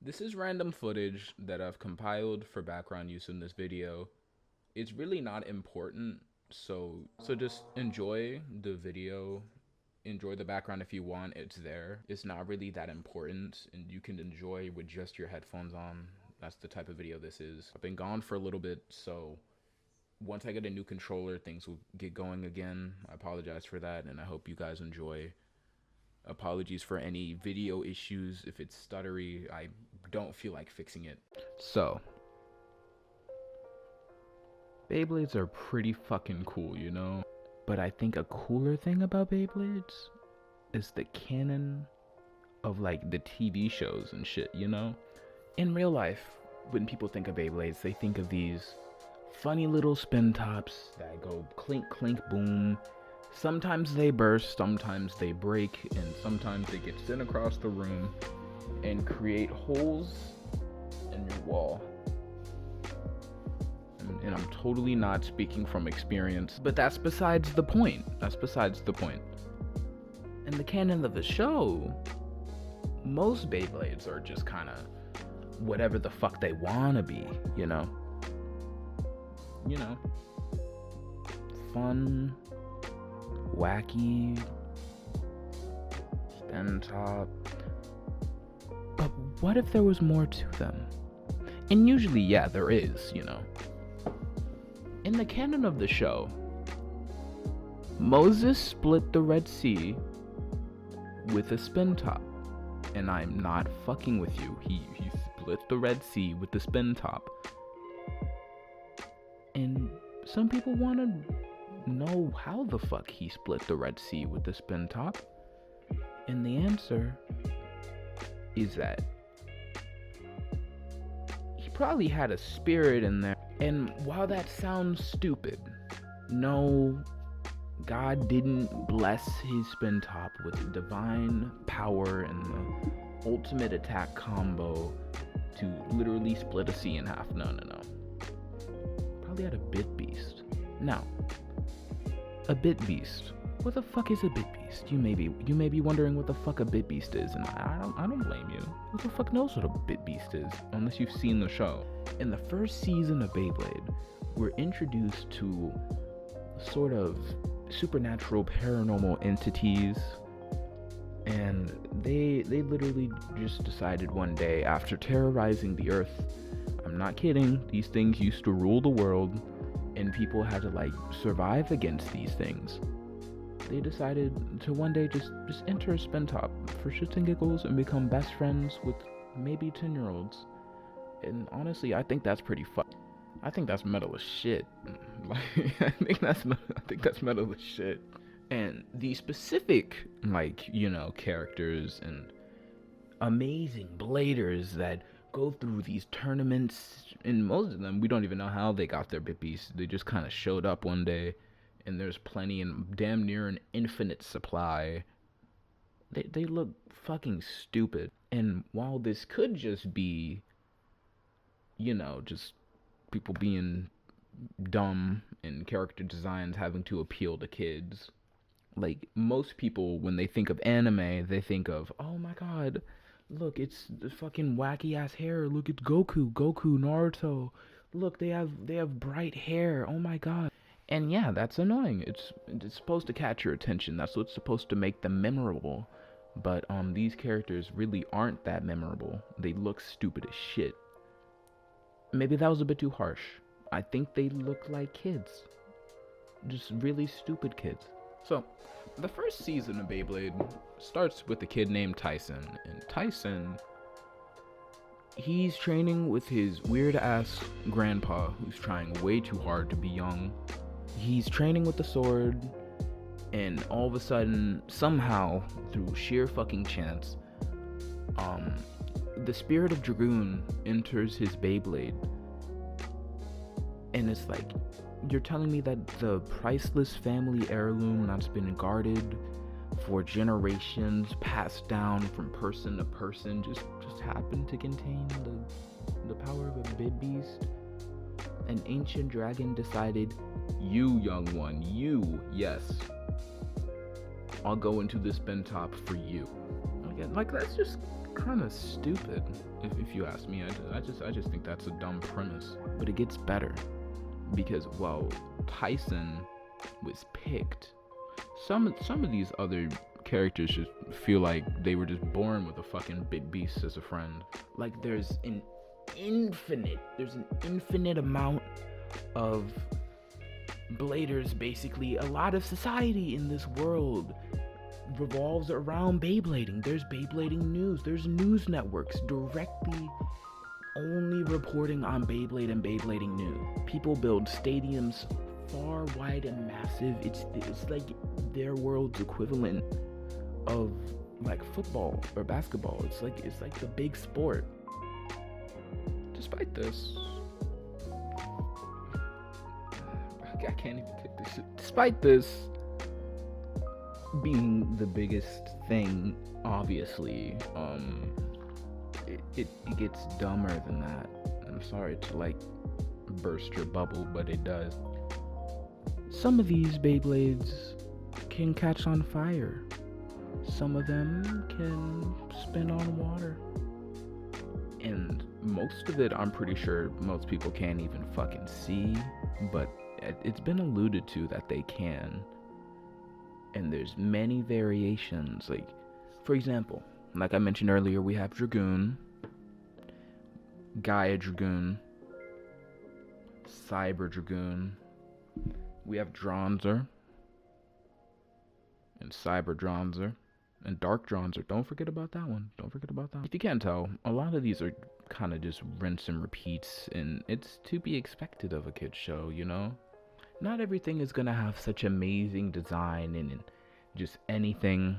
This is random footage that I've compiled for background use in this video. It's really not important, so just enjoy the video. Enjoy the background if you want, it's there. It's not really that important, and you can enjoy with just your headphones on. That's the type of video this is. I've been gone for a little bit, so once I get a new controller, things will get going again. I apologize for that, and I hope you guys enjoy. Apologies for any video issues. If it's stuttery, I don't feel like fixing it. So, Beyblades are pretty fucking cool, you know? But I think a cooler thing about Beyblades is the canon of like the TV shows and shit, you know? In real life, when people think of Beyblades, they think of these funny little spin tops that go clink, clink, boom. Sometimes they burst, sometimes they break, and sometimes they get sent across the room and create holes in your wall. And I'm totally not speaking from experience, but that's besides the point. That's besides the point. In the canon of the show, most Beyblades are just kind of whatever the fuck they want to be, you know? You know, fun, wacky, spin top. But what if there was more to them? And usually, yeah, there is, you know. In the canon of the show, Moses split the Red Sea with a spin top. And I'm not fucking with you. He split the Red Sea with the spin top. And some people want to know how the fuck he split the Red Sea with the spin top. And the answer is that he probably had a spirit in there. And while that sounds stupid, no, God didn't bless his spin top with divine power and the ultimate attack combo to literally split a sea in half. No. Probably had a bit beast. Now, a bit beast. What the fuck is a bit beast? You may be wondering what the fuck a bit beast is, and I don't blame you. Who the fuck knows what a bit beast is unless you've seen the show? In the first season of Beyblade, we're introduced to sort of supernatural paranormal entities, and they literally just decided one day, after terrorizing the earth, I'm not kidding, these things used to rule the world and people had to like survive against these things. They decided to one day just enter a spin top for shits and giggles and become best friends with maybe 10-year-olds. And honestly, I think that's pretty fun. I think that's metal as shit. I think that's metal as shit. And the specific, like, you know, characters and amazing bladers that go through these tournaments, and most of them, we don't even know how they got their bit beasts. They just kind of showed up one day, and there's plenty and damn near an infinite supply. They look fucking stupid. And while this could just be, you know, just people being dumb and character designs having to appeal to kids, like, most people, when they think of anime, they think of, oh my god, look, it's the fucking wacky ass hair. Look, it's Goku, Naruto. Look, they have bright hair. Oh my god. And yeah, that's annoying. It's supposed to catch your attention. That's what's supposed to make them memorable. But these characters really aren't that memorable. They look stupid as shit. Maybe that was a bit too harsh. I think they look like kids. Just really stupid kids. So, the first season of Beyblade starts with a kid named Tyson. And Tyson, he's training with his weird-ass grandpa, who's trying way too hard to be young. He's training with the sword, and all of a sudden, somehow, through sheer fucking chance, the spirit of Dragoon enters his Beyblade. And it's like, you're telling me that the priceless family heirloom that's been guarded for generations, passed down from person to person, just happened to contain the power of a big beast? An ancient dragon decided, you young one, you, yes, I'll go into this spin top for you. Again, like, that's just kind of stupid, if you ask me. I just think that's a dumb premise. But it gets better, because while Tyson was picked, some of these other characters just feel like they were just born with a fucking big beast as a friend. Like there's an infinite amount of bladers. Basically, a lot of society in this world revolves around Beyblading. There's Beyblading news. There's news networks directly only reporting on Beyblade and Beyblading news. People build stadiums far, wide, and massive. It's like their world's equivalent of like football or basketball. It's like the big sport. Despite this, I can't even take this shit. Despite this being the biggest thing, obviously, it gets dumber than that. I'm sorry to like burst your bubble, but it does. Some of these Beyblades can catch on fire. Some of them can spin on water. And most of it, I'm pretty sure most people can't even fucking see, but it's been alluded to that they can. And there's many variations. Like, for example, like I mentioned earlier, we have Dragoon, Gaia Dragoon, Cyber Dragoon. We have Dronzer, and Cyber Dronzer, and Dark Dronzer. Don't forget about that one. If you can't tell, a lot of these are kind of just rinse and repeats, and it's to be expected of a kid's show, you know? Not everything is gonna have such amazing design and just anything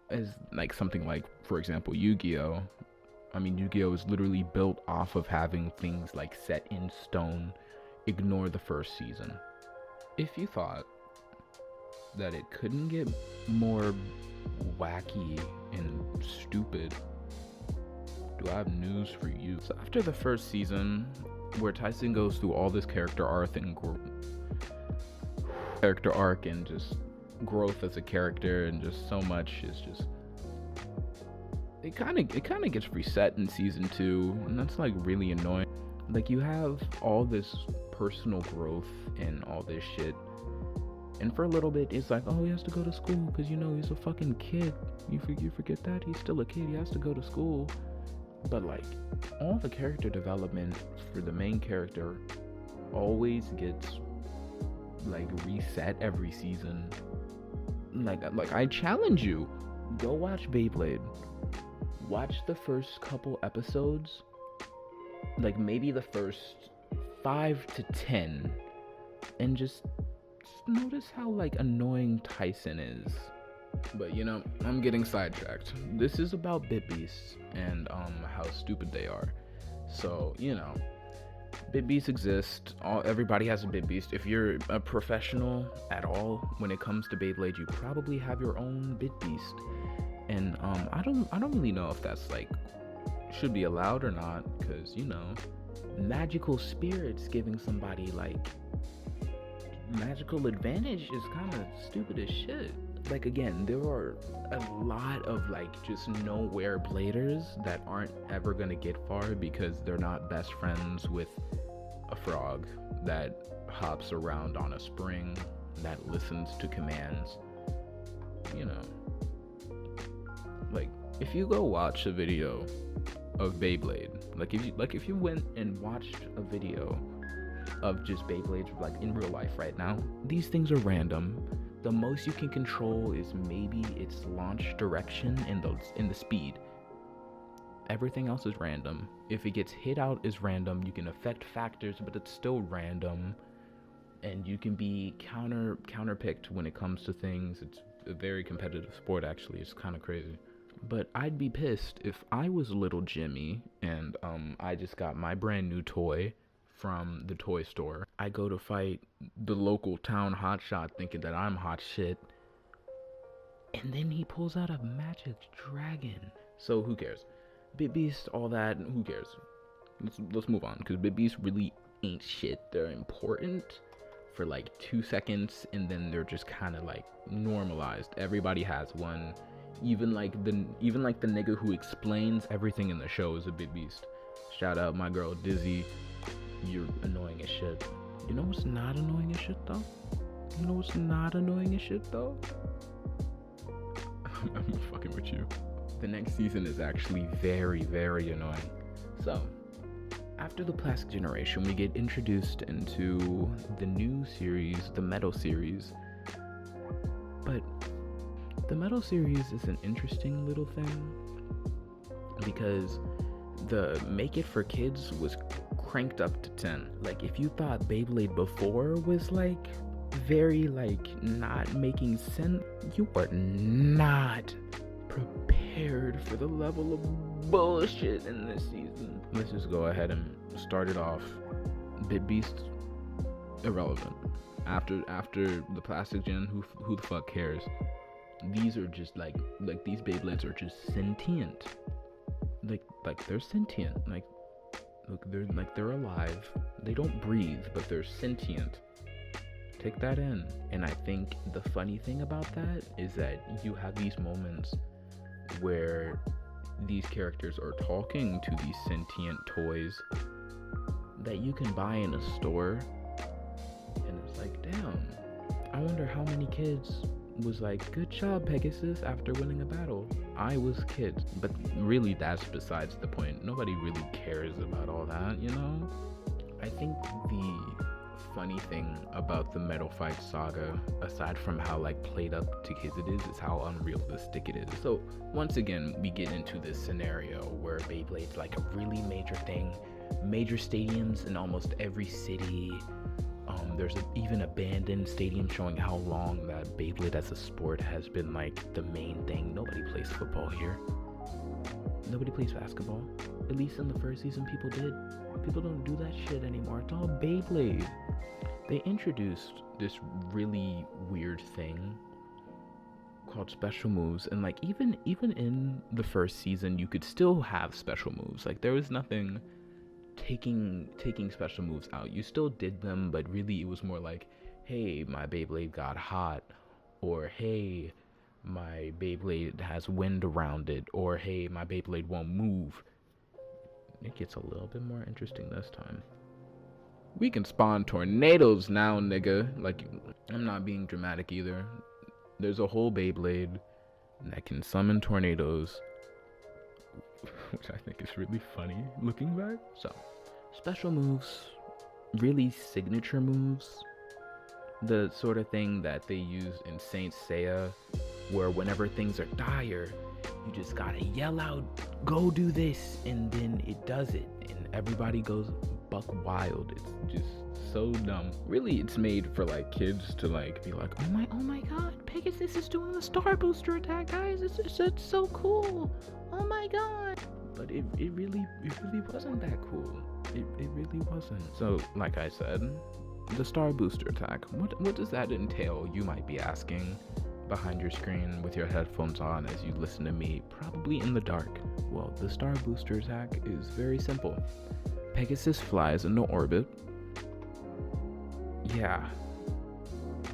as like something like, for example, Yu-Gi-Oh! I mean, Yu-Gi-Oh! Is literally built off of having things like set in stone. Ignore the first season. If you thought that it couldn't get more wacky and stupid, do I have news for you? So after the first season, where Tyson goes through all this character arc and just growth as a character, and just so much is just, it kind of gets reset in season 2, and that's like really annoying. Like, you have all this personal growth and all this shit, and for a little bit it's like, oh, he has to go to school because, you know, he's a fucking kid. You forget that he's still a kid. He has to go to school. But like, all the character development for the main character always gets like reset every season. Like I challenge you, go watch Beyblade. Watch the first couple episodes, like maybe the first 5 to 10, and just notice how like annoying Tyson is. But you know, I'm getting sidetracked. This is about Bit Beasts and how stupid they are. So, you know, Bit Beasts exist. Everybody has a Bit Beast. If you're a professional at all when it comes to Beyblade, you probably have your own Bit Beast. And I don't really know if that's like should be allowed or not, because, you know, magical spirits giving somebody like magical advantage is kind of stupid as shit. Like, again, there are a lot of like just nowhere bladers that aren't ever gonna get far because they're not best friends with a frog that hops around on a spring, that listens to commands. You know, like, if you go watch a video of Beyblade, like if you went and watched a video of just Beyblades like in real life right now, these things are random. The most you can control is maybe its launch direction and the speed. Everything else is random. If it gets hit out, is random. You can affect factors, but it's still random. And you can be counterpicked when it comes to things. It's a very competitive sport, actually. It's kind of crazy. But I'd be pissed if I was little Jimmy and I just got my brand new toy from the toy store. I go to fight the local town hotshot thinking that I'm hot shit, and then he pulls out a magic dragon. So who cares? Bit Beast, all that, who cares? Let's move on, because Bit Beast really ain't shit. They're important for like 2 seconds, and then they're just kind of like normalized. Everybody has one. Even like the nigga who explains everything in the show is a big beast. Shout out my girl Dizzy. You're annoying as shit. You know what's not annoying as shit though? I'm fucking with you. The next season is actually very, very annoying. So, after the Plastic Generation, we get introduced into the new series, the Metal series. But the Metal series is an interesting little thing because the Make It for Kids was cranked up to 10. Like, if you thought Beyblade before was like very like not making sense, you are not prepared for the level of bullshit in this season. Let's just go ahead and start it off. Bit Beast, irrelevant. After the Plastic Gen, who the fuck cares? These are just like these Beyblades are just sentient. Like they're sentient. Like, look, they're alive. They don't breathe, but they're sentient. Take that in. And I think the funny thing about that is that you have these moments where these characters are talking to these sentient toys that you can buy in a store, and it's like, damn, I wonder how many kids was like, good job Pegasus, after winning a battle. I was kids, but really that's besides the point. Nobody really cares about all that, you know? I think the funny thing about the Metal Fight Saga, aside from how like played up to kids it is how unrealistic it is. So once again, we get into this scenario where Beyblade's like a really major thing, major stadiums in almost every city. There's even abandoned stadium showing how long that Beyblade as a sport has been like the main thing. Nobody plays football here. Nobody plays basketball. At least in the first season, people did. People don't do that shit anymore. It's all Beyblade. They introduced this really weird thing called special moves, and like even in the first season, you could still have special moves. Like, there was nothing taking special moves out. You still did them, but really it was more like, hey, my Beyblade got hot, or hey, my Beyblade has wind around it, or hey, my Beyblade won't move. It gets a little bit more interesting this time. We can spawn tornadoes now, nigga. Like, I'm not being dramatic either. There's a whole Beyblade that can summon tornadoes, which I think is really funny looking back. So, special moves, really signature moves, the sort of thing that they use in Saint Seiya, where whenever things are dire, you just gotta yell out, go do this, and then it does it, and everybody goes buck wild. It's just so dumb. Really, it's made for like kids to like be like, oh my god, Pegasus is doing the star booster attack, guys, it's so cool, oh my god. But it really wasn't that cool. It really wasn't. So, like I said, the star booster attack, what does that entail, you might be asking, behind your screen with your headphones on as you listen to me, probably in the dark. Well, the star booster attack is very simple. Pegasus flies into orbit. Yeah,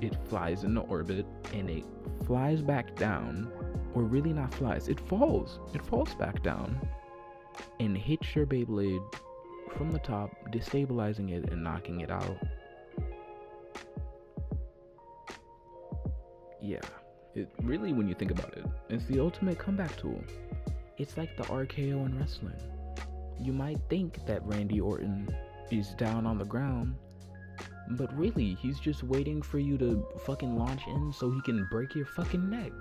it flies into orbit, and it flies back down, or really not flies, it falls back down and hits your Beyblade from the top, destabilizing it and knocking it out. Yeah, it really, when you think about it, it's the ultimate comeback tool. It's like the RKO in wrestling. You might think that Randy Orton is down on the ground, but really, he's just waiting for you to fucking launch in so he can break your fucking neck.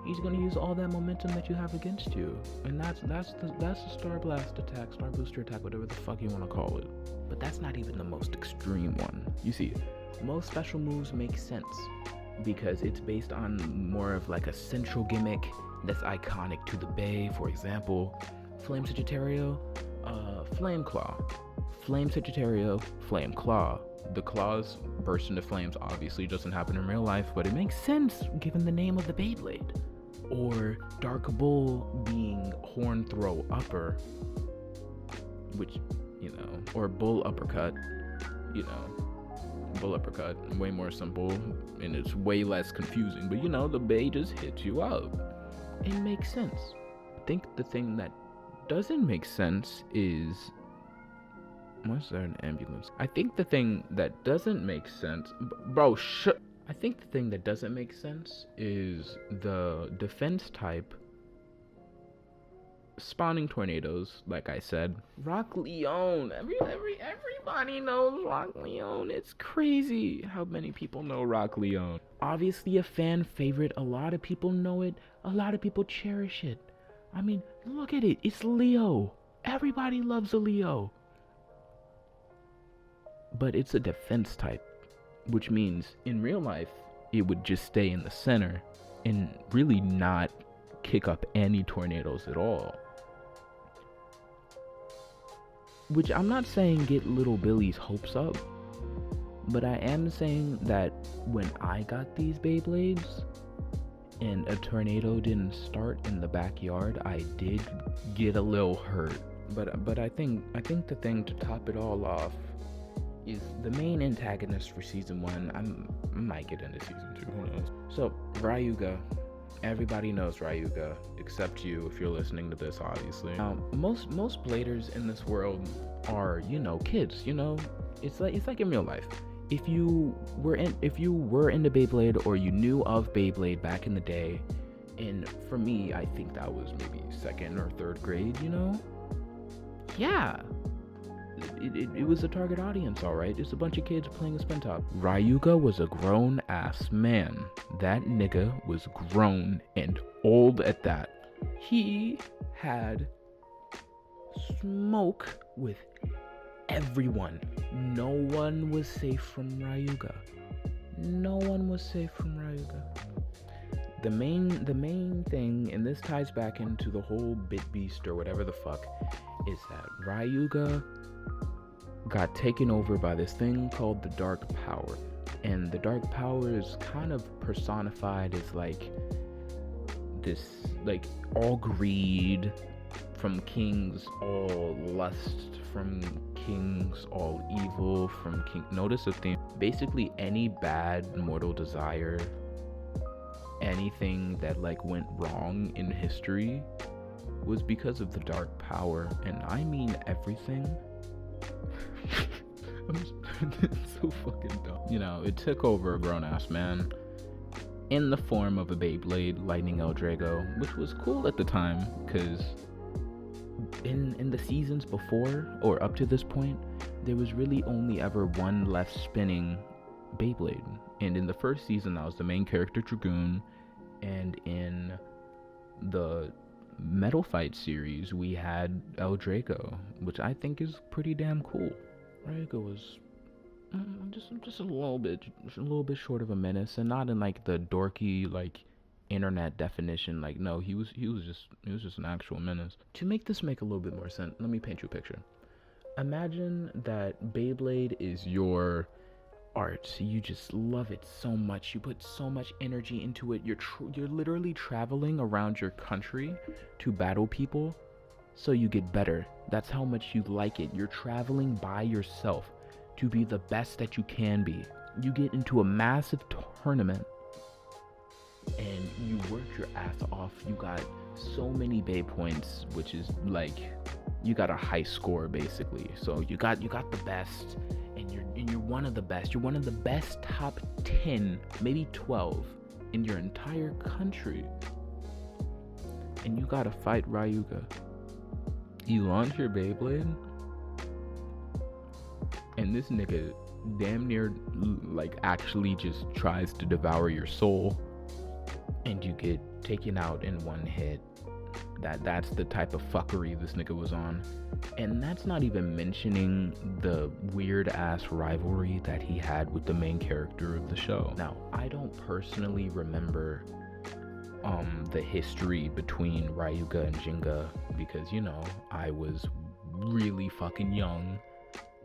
He's gonna use all that momentum that you have against you, and that's the Star Blast attack, Star Booster attack, whatever the fuck you want to call it. But that's not even the most extreme one. You see, most special moves make sense because it's based on more of like a central gimmick that's iconic to the Bay. For example, Flame Sagittario, Flame Claw. Flame Sagittario, Flame Claw. The claws burst into flames obviously doesn't happen in real life, but it makes sense given the name of the Beyblade. Or Dark Bull being Horn Throw Upper, which, you know, or Bull Uppercut, you know, Bull uppercut, way more simple, and it's way less confusing. But you know, the Bay just hits you up. It makes sense. I think the thing that doesn't make sense is... Was there an ambulance? I think the thing that doesn't make sense... Bro, I think the thing that doesn't make sense is the defense type spawning tornadoes, like I said. Rock Leone. Everybody knows Rock Leone. It's crazy how many people know Rock Leone. Obviously a fan favorite. A lot of people know it. A lot of people cherish it. I mean, look at it. It's Leo. Everybody loves a Leo. But it's a defense type, which means in real life, it would just stay in the center and really not kick up any tornadoes at all. Which I'm not saying get little Billy's hopes up, but I am saying that when I got these Beyblades and a tornado didn't start in the backyard, I did get a little hurt. But I think the thing to top it all off is the main antagonist for season 1. I might get into season 2, who knows. So Ryuga. Everybody knows Ryuga, except you if you're listening to this, obviously. Now, most bladers in this world are, you know, kids, you know? It's like in real life. If you were into Beyblade, or you knew of Beyblade back in the day, and for me, I think that was maybe 2nd or 3rd grade, you know? Yeah. It was a target audience, alright. It's a bunch of kids playing a spin top. Ryuga was a grown-ass man. That nigga was grown and old at that. He had smoke with everyone. No one was safe from Ryuga. No one was safe from Ryuga. The main thing, and this ties back into the whole Bit Beast or whatever the fuck, is that Ryuga got taken over by this thing called the Dark Power. And the Dark Power is kind of personified as like this, like, all greed from kings, all lust from kings, all evil from king. Notice the theme. Basically any bad mortal desire, anything that like went wrong in history was because of the Dark Power. And I mean everything. It's so fucking dumb. You know, it took over a grown-ass man in the form of a Beyblade Lightning El Drago, which was cool at the time, because in the seasons before, or up to this point, there was really only ever one left spinning Beyblade. And in the first season, that was the main character, Dragoon, and in the Metal Fight series, we had El Drago, which I think is pretty damn cool. Ryuga was just a little bit short of a menace, and not in like the dorky like internet definition. Like, no, he was just an actual menace. To make this make a little bit more sense, let me paint you a picture. Imagine that Beyblade is your art. You just love it so much. You put so much energy into it. You're literally traveling around your country to battle people so you get better. That's how much you like it. You're traveling by yourself to be the best that you can be. You get into a massive tournament and you work your ass off. You got so many Bay points, which is like, you got a high score basically. So you got the best, and you're one of the best. You're one of the best top 10, maybe 12 in your entire country. And you gotta fight Ryuga. You launch your Beyblade, and this nigga damn near like actually just tries to devour your soul, and you get taken out in one hit. That's the type of fuckery this nigga was on. And that's not even mentioning the weird ass rivalry that he had with the main character of the show. Now, I don't personally remember the history between Ryuga and Jinga, because, you know, I was really fucking young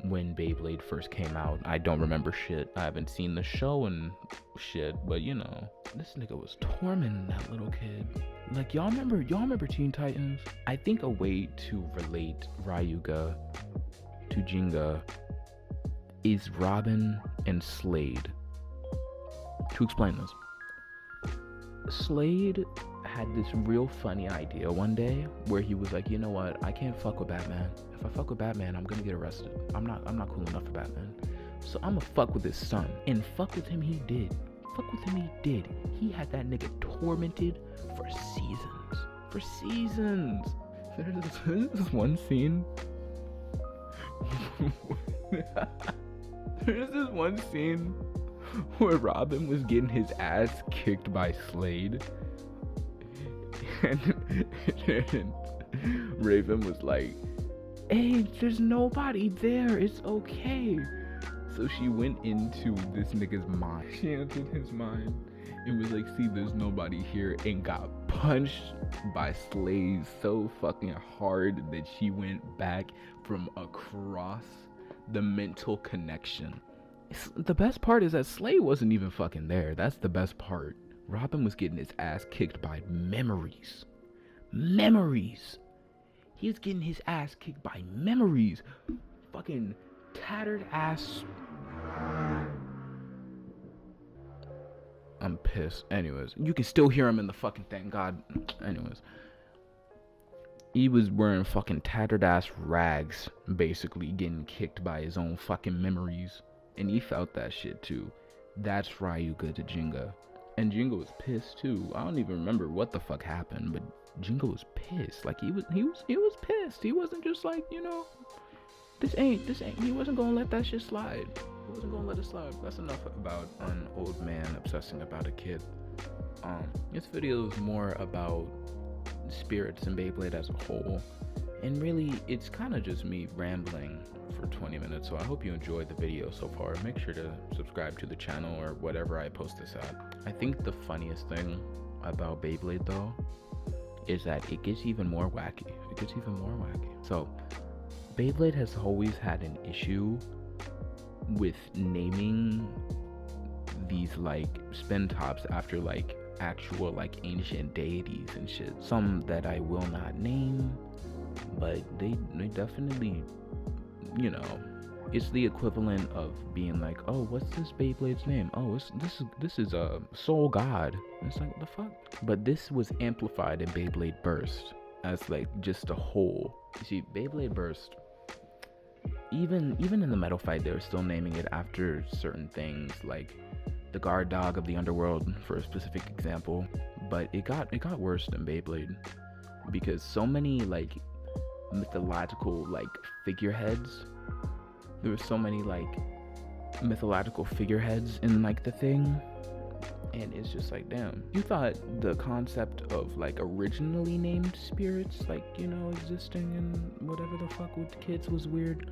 when Beyblade first came out. I don't remember shit. I haven't seen the show and shit, but you know, this nigga was tormenting that little kid. Like, y'all remember Teen Titans? I think a way to relate Ryuga to Jinga is Robin and Slade. To explain this, Slade had this real funny idea one day where he was like, you know what, I can't fuck with Batman. If I fuck with Batman, I'm gonna get arrested. I'm not cool enough for Batman. So I'm gonna fuck with his son. And fuck with him he did. He had that nigga tormented for seasons. There's this one scene. There's this one scene where Robin was getting his ass kicked by Slade. And Raven was like, hey, there's nobody there. It's okay. So she went into this nigga's mind. She entered his mind and was like, see, there's nobody here, and got punched by Slade so fucking hard that she went back from across the mental connection. The best part is that Slade wasn't even fucking there. That's the best part. Robin was getting his ass kicked by memories. He was getting his ass kicked by memories. Fucking tattered ass. I'm pissed. Anyways, you can still hear him in the fucking thing. God. Anyways, he was wearing fucking tattered ass rags, basically getting kicked by his own fucking memories, and he felt that shit too. That's Ryuga to Jinga, and Jinga was pissed too. I don't even remember what the fuck happened, but Jinga was pissed. Like he was pissed. He wasn't just like, you know, this ain't. He wasn't gonna let that shit slide. He wasn't gonna let it slide. That's enough about an old man obsessing about a kid. This video is more about spirits and Beyblade as a whole, and really it's kind of just me rambling for 20 minutes. So I hope you enjoyed the video so far. Make sure to subscribe to the channel or whatever I post this at. I think the funniest thing about Beyblade though is that it gets even more wacky. So Beyblade has always had an issue with naming these like spin tops after like actual like ancient deities and shit. Some that I will not name, but they definitely, you know, it's the equivalent of being like, oh, what's this Beyblade's name? Oh, this is a Soul God. And it's like, what the fuck? But this was amplified in Beyblade Burst as like just a whole. You see, Beyblade Burst, even in the metal fight, they were still naming it after certain things, like the guard dog of the underworld for a specific example. But it got worse than Beyblade, because so many like mythological like figureheads, there were so many like mythological figureheads in like the thing, and it's just like, damn, you thought the concept of like originally named spirits, like, you know, existing and whatever the fuck with kids was weird.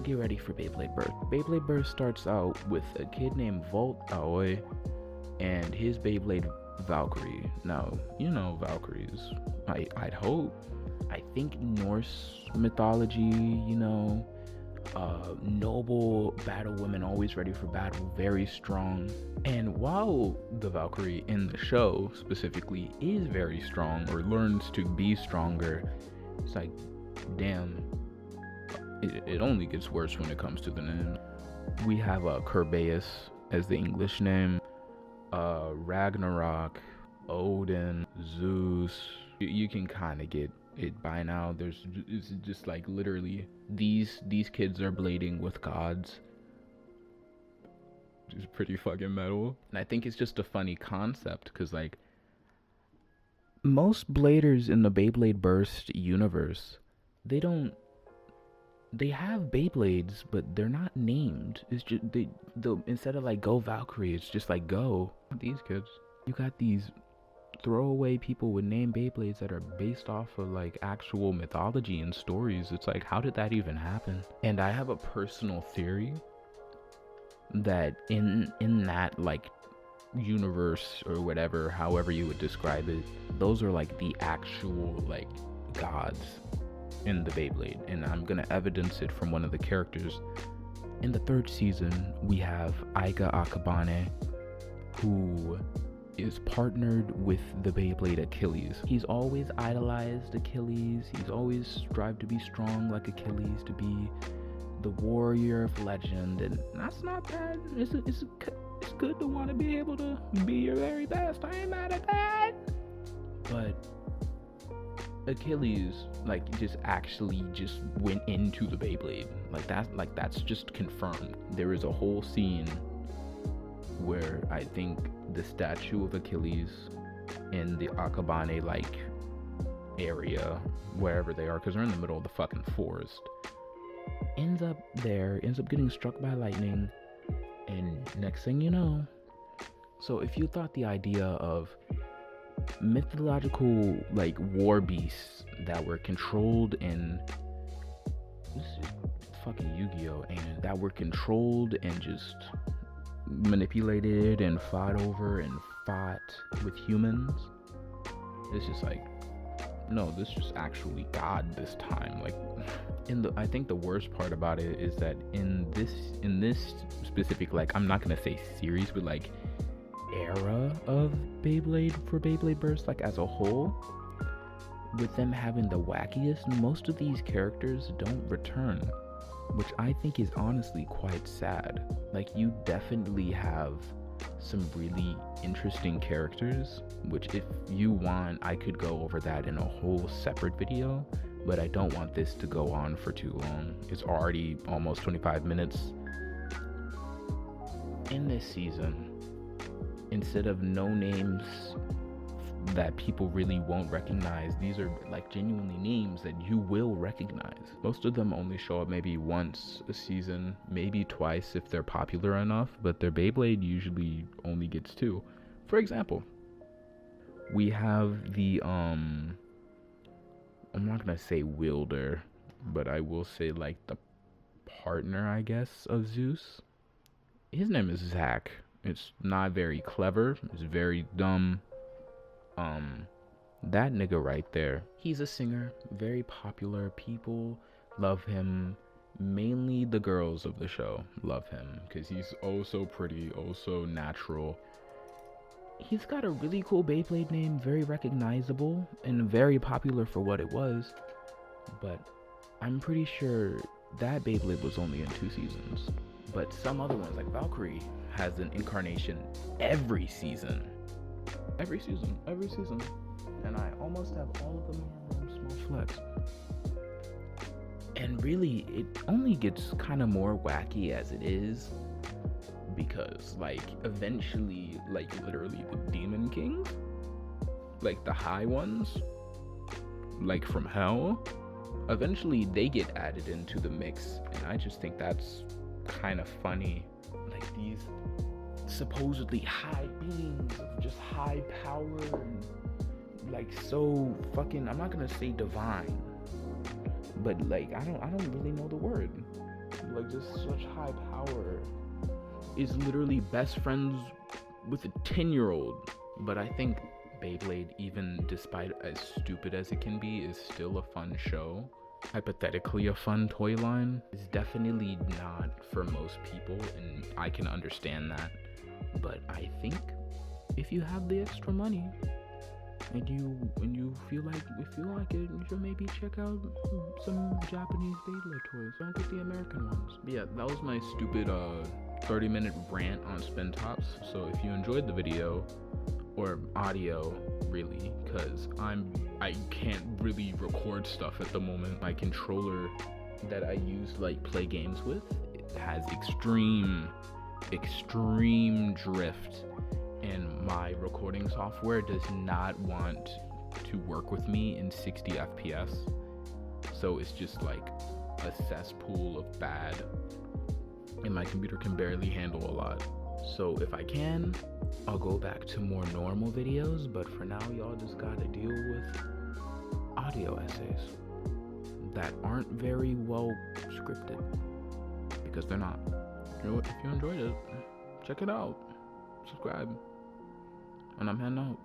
Get ready for Beyblade Burst. Beyblade Burst starts out with a kid named Volt Aoi and his Beyblade Valkyrie. Now, you know Valkyries, I'd hope. I think Norse mythology, you know, noble battle women, always ready for battle, very strong. And while the Valkyrie in the show specifically is very strong, or learns to be stronger, it's like, damn, it only gets worse when it comes to the name. We have Kerbeus as the English name, Ragnarok, Odin, Zeus. You can kind of get it by now. It's just like literally these kids are blading with gods. It's pretty fucking metal. And I think it's just a funny concept, because like most bladers in the Beyblade Burst universe, they have Beyblades, but they're not named. It's just instead of like Go Valkyrie, it's just like Go. These kids, you got these throwaway people with name Beyblades that are based off of like actual mythology and stories. It's like, how did that even happen? And I have a personal theory that in that like universe or whatever, however you would describe it, those are like the actual like gods in the Beyblade. And I'm gonna evidence it from one of the characters. In the 3rd season, we have Aika Akabane, who is partnered with the Beyblade Achilles. He's always idolized Achilles. He's always strived to be strong like Achilles, to be the warrior of legend, and that's not bad. It's good to want to be able to be your very best. I ain't mad at that. But Achilles, like, just actually just went into the Beyblade. That's just confirmed. There is a whole scene where I think the statue of Achilles in the Akabane like area, wherever they are, because they're in the middle of the fucking forest, ends up getting struck by lightning, and next thing you know. So if you thought the idea of mythological like war beasts that were controlled in this is fucking Yu-Gi-Oh, and that were controlled and just manipulated and fought with humans, it's just like, no, this is actually God this time. Like, I think the worst part about it is that in this specific, like, I'm not gonna say series, but like era of Beyblade for Beyblade Burst, like as a whole, with them having the wackiest, most of these characters don't return, which I think is honestly quite sad. Like, you definitely have some really interesting characters, which if you want, I could go over that in a whole separate video, but I don't want this to go on for too long. It's already almost 25 minutes. In this season, instead of no names that people really won't recognize, these are like genuinely names that you will recognize. Most of them only show up maybe once a season, maybe twice if they're popular enough, but their Beyblade usually only gets 2. For example, we have the I'm not gonna say wielder, but I will say like the partner, I guess, of Zeus. His name is Zach. It's not very clever, it's very dumb. That nigga right there, he's a singer, very popular. People love him. Mainly the girls of the show love him because he's oh so pretty, oh so natural. He's got a really cool Beyblade name, very recognizable and very popular for what it was. But I'm pretty sure that Beyblade was only in 2 seasons. But some other ones, like Valkyrie, has an incarnation every season. Every season. And I almost have all of them on small flex. And really, it only gets kind of more wacky as it is, because like eventually, like literally the Demon Kings, like the high ones, like from hell, eventually they get added into the mix, and I just think that's kind of funny. Like these supposedly high beings of just high power and like so fucking, I'm not gonna say divine, but like I don't really know the word. Like just such high power is literally best friends with a 10-year-old. But I think Beyblade, even despite as stupid as it can be, is still a fun show. Hypothetically a fun toy line. Is definitely not for most people, and I can understand that. But I think if you have the extra money and you feel like it, you should maybe check out some Japanese Beyblade toys. Don't get the American ones. But yeah, that was my stupid 30-minute rant on spin tops. So if you enjoyed the video, or audio really, because I can't really record stuff at the moment. My controller that I use like play games with, it has extreme drift, and my recording software does not want to work with me in 60 FPS. So it's just like a cesspool of bad, and my computer can barely handle a lot. So if I can, I'll go back to more normal videos, but for now y'all just gotta deal with audio essays that aren't very well scripted, because they're not. If you enjoyed it, check it out, subscribe, and I'm heading out.